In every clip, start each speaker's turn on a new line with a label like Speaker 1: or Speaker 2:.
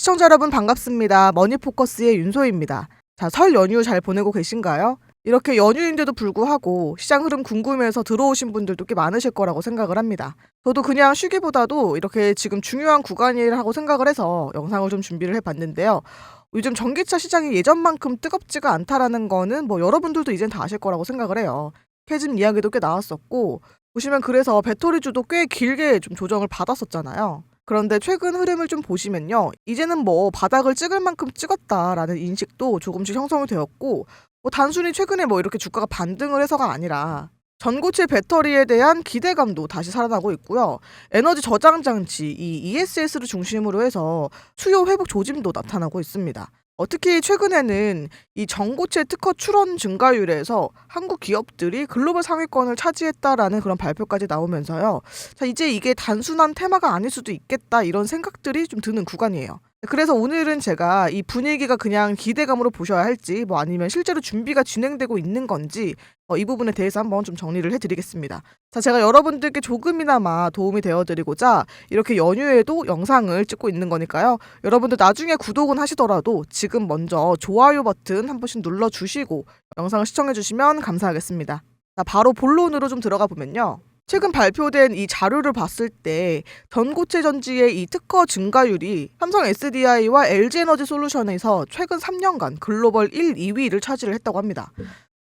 Speaker 1: 시청자 여러분 반갑습니다. 머니포커스의 윤소희입니다. 자, 설 연휴 잘 보내고 계신가요? 이렇게 연휴인데도 불구하고 시장 흐름 궁금해서 들어오신 분들도 꽤 많으실 거라고 생각을 합니다. 저도 그냥 쉬기보다도 이렇게 지금 중요한 구간이라고 생각을 해서 영상을 좀 준비를 해봤는데요. 요즘 전기차 시장이 예전만큼 뜨겁지가 않다라는 거는 뭐 여러분들도 이젠 다 아실 거라고 생각을 해요. 캐즘 이야기도 꽤 나왔었고, 보시면 그래서 배터리주도 꽤 길게 좀 조정을 받았었잖아요. 그런데 최근 흐름을 좀 보시면요. 이제는 뭐 바닥을 찍을 만큼 찍었다라는 인식도 조금씩 형성이 되었고, 뭐 단순히 최근에 뭐 이렇게 주가가 반등을 해서가 아니라 전고체 배터리에 대한 기대감도 다시 살아나고 있고요. 에너지 저장 장치 이 ESS를 중심으로 해서 수요 회복 조짐도 나타나고 있습니다. 특히 최근에는 이 전고체 특허 출원 증가율에서 한국 기업들이 글로벌 상위권을 차지했다라는 그런 발표까지 나오면서요. 자, 이제 이게 단순한 테마가 아닐 수도 있겠다 이런 생각들이 좀 드는 구간이에요. 그래서 오늘은 제가 이 분위기가 그냥 기대감으로 보셔야 할지 뭐 아니면 실제로 준비가 진행되고 있는 건지 이 부분에 대해서 한번 좀 정리를 해드리겠습니다. 자, 제가 여러분들께 조금이나마 도움이 되어드리고자 이렇게 연휴에도 영상을 찍고 있는 거니까요. 여러분들 나중에 구독은 하시더라도 지금 먼저 좋아요 버튼 한 번씩 눌러주시고 영상을 시청해주시면 감사하겠습니다. 자, 바로 본론으로 좀 들어가 보면요. 최근 발표된 이 자료를 봤을 때 전고체 전지의 이 특허 증가율이 삼성 SDI와 LG에너지솔루션에서 최근 3년간 글로벌 1, 2위를 차지를 했다고 합니다.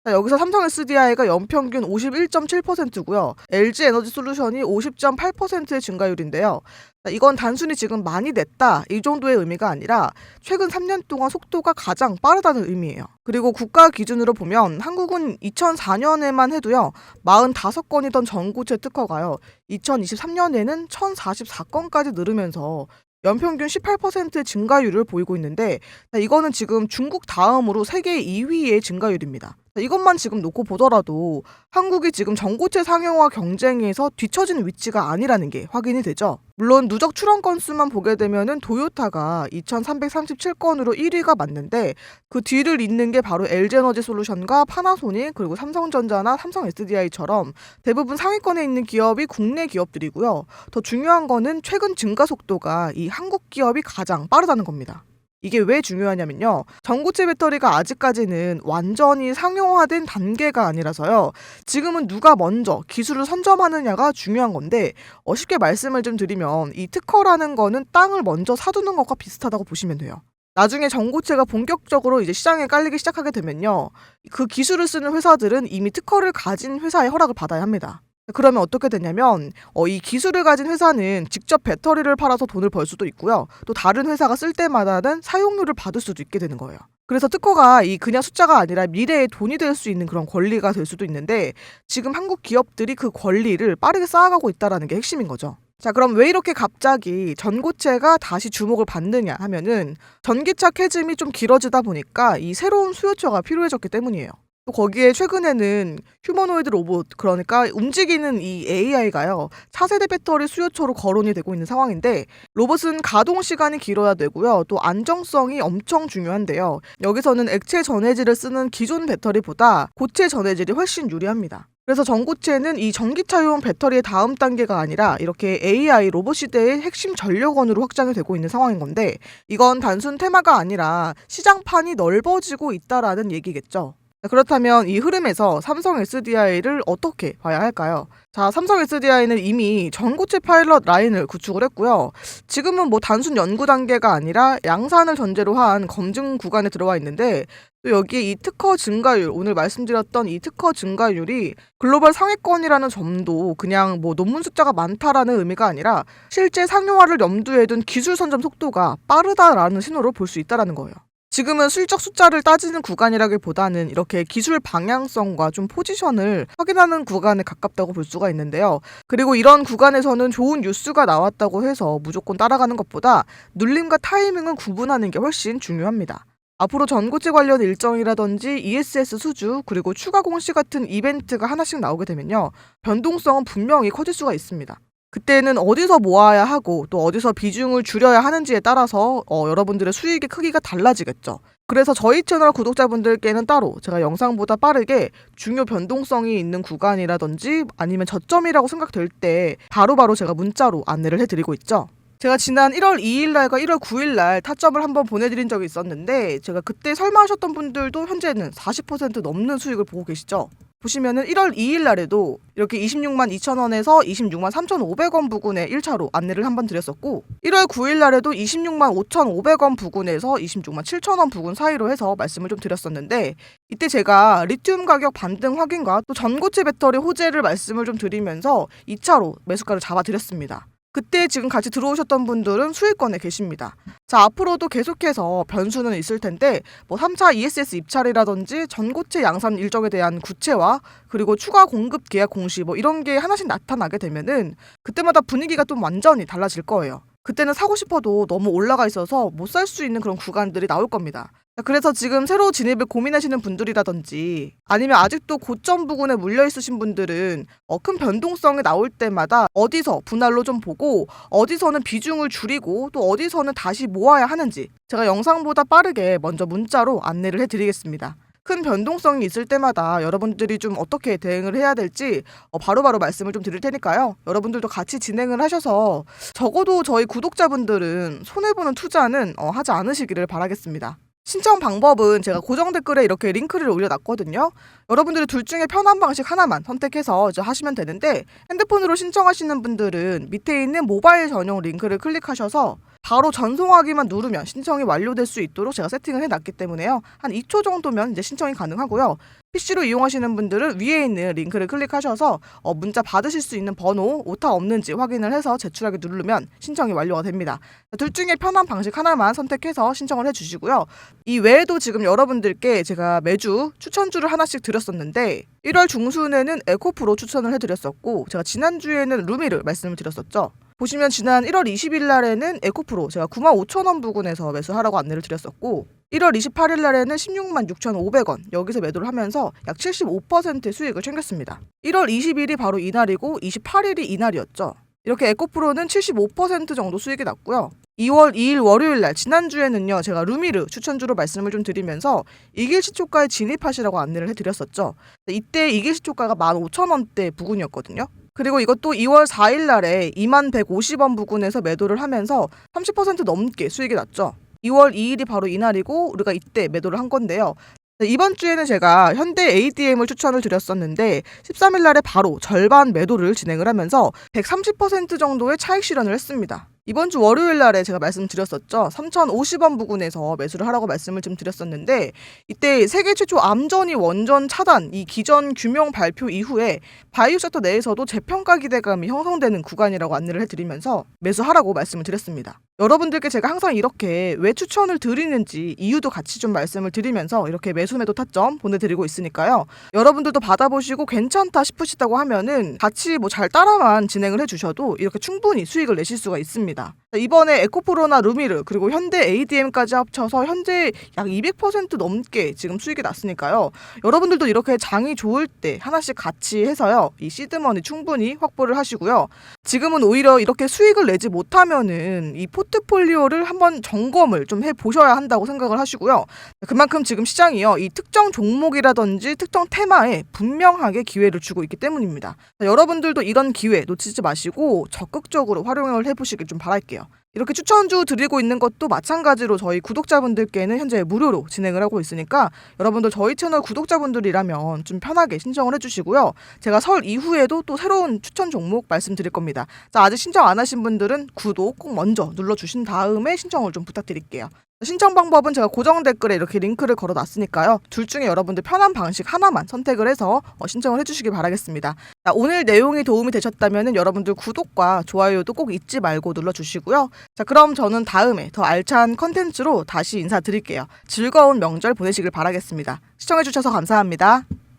Speaker 1: 자, 여기서 삼성 SDI가 연평균 51.7%고요. LG에너지솔루션이 50.8%의 증가율인데요. 자, 이건 단순히 지금 많이 냈다 이 정도의 의미가 아니라 최근 3년 동안 속도가 가장 빠르다는 의미예요. 그리고 국가 기준으로 보면 한국은 2004년에만 해도요. 45건이던 전고체 특허가요. 2023년에는 1044건까지 늘으면서 연평균 18%의 증가율을 보이고 있는데, 이거는 지금 중국 다음으로 세계 2위의 증가율입니다. 이것만 지금 놓고 보더라도 한국이 지금 전고체 상용화 경쟁에서 뒤처진 위치가 아니라는 게 확인이 되죠. 물론 누적 출원 건수만 보게 되면은 도요타가 2337건으로 1위가 맞는데 그 뒤를 잇는 게 바로 LG에너지솔루션과 파나소닉 그리고 삼성전자나 삼성 SDI처럼 대부분 상위권에 있는 기업이 국내 기업들이고요. 더 중요한 거는 최근 증가 속도가 이 한국 기업이 가장 빠르다는 겁니다. 이게 왜 중요하냐면요. 전고체 배터리가 아직까지는 완전히 상용화된 단계가 아니라서요. 지금은 누가 먼저 기술을 선점하느냐가 중요한 건데 쉽게 말씀을 좀 드리면 이 특허라는 거는 땅을 먼저 사두는 것과 비슷하다고 보시면 돼요. 나중에 전고체가 본격적으로 이제 시장에 깔리기 시작하게 되면요. 그 기술을 쓰는 회사들은 이미 특허를 가진 회사의 허락을 받아야 합니다. 그러면 어떻게 되냐면 이 기술을 가진 회사는 직접 배터리를 팔아서 돈을 벌 수도 있고요. 또 다른 회사가 쓸 때마다는 사용료를 받을 수도 있게 되는 거예요. 그래서 특허가 이 그냥 숫자가 아니라 미래의 돈이 될 수 있는 그런 권리가 될 수도 있는데 지금 한국 기업들이 그 권리를 빠르게 쌓아가고 있다는 게 핵심인 거죠. 자, 그럼 왜 이렇게 갑자기 전고체가 다시 주목을 받느냐 하면은 전기차 캐즘이 좀 길어지다 보니까 이 새로운 수요처가 필요해졌기 때문이에요. 또 거기에 최근에는 휴머노이드 로봇, 그러니까 움직이는 이 AI가요. 차세대 배터리 수요처로 거론이 되고 있는 상황인데 로봇은 가동 시간이 길어야 되고요. 또 안정성이 엄청 중요한데요. 여기서는 액체 전해질을 쓰는 기존 배터리보다 고체 전해질이 훨씬 유리합니다. 그래서 전고체는 이 전기차용 배터리의 다음 단계가 아니라 이렇게 AI 로봇 시대의 핵심 전력원으로 확장이 되고 있는 상황인 건데 이건 단순 테마가 아니라 시장판이 넓어지고 있다라는 얘기겠죠. 그렇다면 이 흐름에서 삼성 SDI를 어떻게 봐야 할까요? 자, 삼성 SDI는 이미 전고체 파일럿 라인을 구축을 했고요. 지금은 뭐 단순 연구 단계가 아니라 양산을 전제로 한 검증 구간에 들어와 있는데 또 여기에 이 특허 증가율, 오늘 말씀드렸던 이 특허 증가율이 글로벌 상위권이라는 점도 그냥 뭐 논문 숫자가 많다라는 의미가 아니라 실제 상용화를 염두에 둔 기술 선점 속도가 빠르다라는 신호로 볼 수 있다는 거예요. 지금은 실적 숫자를 따지는 구간이라기보다는 이렇게 기술 방향성과 좀 포지션을 확인하는 구간에 가깝다고 볼 수가 있는데요. 그리고 이런 구간에서는 좋은 뉴스가 나왔다고 해서 무조건 따라가는 것보다 눌림과 타이밍을 구분하는 게 훨씬 중요합니다. 앞으로 전고체 관련 일정이라든지 ESS 수주 그리고 추가 공시 같은 이벤트가 하나씩 나오게 되면요. 변동성은 분명히 커질 수가 있습니다. 그때는 어디서 모아야 하고 또 어디서 비중을 줄여야 하는지에 따라서 여러분들의 수익의 크기가 달라지겠죠. 그래서 저희 채널 구독자분들께는 따로 제가 영상보다 빠르게 중요 변동성이 있는 구간이라든지 아니면 저점이라고 생각될 때 바로바로 제가 문자로 안내를 해드리고 있죠. 제가 지난 1월 2일 날과 1월 9일 날 타점을 한번 보내드린 적이 있었는데 제가 그때 설마하셨던 분들도 현재는 40% 넘는 수익을 보고 계시죠. 보시면은 1월 2일 날에도 이렇게 26만 2천 원에서 26만 3,500원 부근에 1차로 안내를 한번 드렸었고 1월 9일 날에도 26만 5,500원 부근에서 26만 7천 원 부근 사이로 해서 말씀을 좀 드렸었는데 이때 제가 리튬 가격 반등 확인과 또 전고체 배터리 호재를 말씀을 좀 드리면서 2차로 매수가를 잡아드렸습니다. 그때 지금 같이 들어오셨던 분들은 수익권에 계십니다. 자, 앞으로도 계속해서 변수는 있을 텐데 뭐 3차 ESS 입찰이라든지 전고체 양산 일정에 대한 구체화 그리고 추가 공급 계약 공시 뭐 이런 게 하나씩 나타나게 되면은 그때마다 분위기가 좀 완전히 달라질 거예요. 그때는 사고 싶어도 너무 올라가 있어서 못 살 수 있는 그런 구간들이 나올 겁니다. 그래서 지금 새로 진입을 고민하시는 분들이라든지 아니면 아직도 고점 부근에 물려 있으신 분들은 큰 변동성이 나올 때마다 어디서 분할로 좀 보고 어디서는 비중을 줄이고 또 어디서는 다시 모아야 하는지 제가 영상보다 빠르게 먼저 문자로 안내를 해드리겠습니다. 큰 변동성이 있을 때마다 여러분들이 좀 어떻게 대응을 해야 될지 바로바로 말씀을 좀 드릴 테니까요. 여러분들도 같이 진행을 하셔서 적어도 저희 구독자분들은 손해보는 투자는 하지 않으시기를 바라겠습니다. 신청 방법은 제가 고정 댓글에 이렇게 링크를 올려놨거든요. 여러분들이 둘 중에 편한 방식 하나만 선택해서 이제 하시면 되는데 핸드폰으로 신청하시는 분들은 밑에 있는 모바일 전용 링크를 클릭하셔서 바로 전송하기만 누르면 신청이 완료될 수 있도록 제가 세팅을 해놨기 때문에요. 한 2초 정도면 이제 신청이 가능하고요. PC로 이용하시는 분들은 위에 있는 링크를 클릭하셔서 문자 받으실 수 있는 번호, 오타 없는지 확인을 해서 제출하기 누르면 신청이 완료가 됩니다. 둘 중에 편한 방식 하나만 선택해서 신청을 해주시고요. 이 외에도 지금 여러분들께 제가 매주 추천주를 하나씩 드렸었는데 1월 중순에는 에코프로 추천을 해드렸었고 제가 지난주에는 루미를 말씀을 드렸었죠. 보시면 지난 1월 20일 날에는 에코프로 제가 9만 5천 원 부근에서 매수하라고 안내를 드렸었고 1월 28일 날에는 16만 6,500원 여기서 매도를 하면서 약 75%의 수익을 챙겼습니다. 1월 20일이 바로 이날이고 28일이 이날이었죠. 이렇게 에코프로는 75% 정도 수익이 났고요. 2월 2일 월요일 날 지난주에는요 제가 루미르 추천주로 말씀을 좀 드리면서 이길 시초가에 진입하시라고 안내를 해드렸었죠. 이때 이길 시초가가 15,000원대 부근이었거든요. 그리고 이것도 2월 4일 날에 2만 150원 부근에서 매도를 하면서 30% 넘게 수익이 났죠. 2월 2일이 바로 이날이고 우리가 이때 매도를 한 건데요. 이번 주에는 제가 현대 ADM을 추천을 드렸었는데 13일 날에 바로 절반 매도를 진행을 하면서 130% 정도의 차익 실현을 했습니다. 이번 주 월요일 날에 제가 말씀드렸었죠. 3,050원 부근에서 매수를 하라고 말씀을 좀 드렸었는데 이때 세계 최초 암전이 원전 차단 이 기전 규명 발표 이후에 바이오 섹터 내에서도 재평가 기대감이 형성되는 구간이라고 안내를 해드리면서 매수하라고 말씀을 드렸습니다. 여러분들께 제가 항상 이렇게 왜 추천을 드리는지 이유도 같이 좀 말씀을 드리면서 이렇게 매수 매도 타점 보내드리고 있으니까요. 여러분들도 받아보시고 괜찮다 싶으시다고 하면은 같이 뭐 잘 따라만 진행을 해주셔도 이렇게 충분히 수익을 내실 수가 있습니다. 이번에 에코프로나 루미르 그리고 현대 ADM까지 합쳐서 현재 약 200% 넘게 지금 수익이 났으니까요. 여러분들도 이렇게 장이 좋을 때 하나씩 같이 해서요. 이 시드머니 충분히 확보를 하시고요. 지금은 오히려 이렇게 수익을 내지 못하면은 이 포트폴리오를 한번 점검을 좀 해보셔야 한다고 생각을 하시고요. 그만큼 지금 시장이요. 이 특정 종목이라든지 특정 테마에 분명하게 기회를 주고 있기 때문입니다. 여러분들도 이런 기회 놓치지 마시고 적극적으로 활용을 해보시길 좀 바랄게요. 이렇게 추천주 드리고 있는 것도 마찬가지로 저희 구독자분들께는 현재 무료로 진행을 하고 있으니까 여러분들 저희 채널 구독자분들이라면 좀 편하게 신청을 해주시고요. 제가 설 이후에도 또 새로운 추천 종목 말씀드릴 겁니다. 자, 아직 신청 안 하신 분들은 구독 꼭 먼저 눌러주신 다음에 신청을 좀 부탁드릴게요. 신청 방법은 제가 고정 댓글에 이렇게 링크를 걸어놨으니까요. 둘 중에 여러분들 편한 방식 하나만 선택을 해서 신청을 해주시길 바라겠습니다. 자, 오늘 내용이 도움이 되셨다면 여러분들 구독과 좋아요도 꼭 잊지 말고 눌러주시고요. 자, 그럼 저는 다음에 더 알찬 컨텐츠로 다시 인사드릴게요. 즐거운 명절 보내시길 바라겠습니다. 시청해주셔서 감사합니다.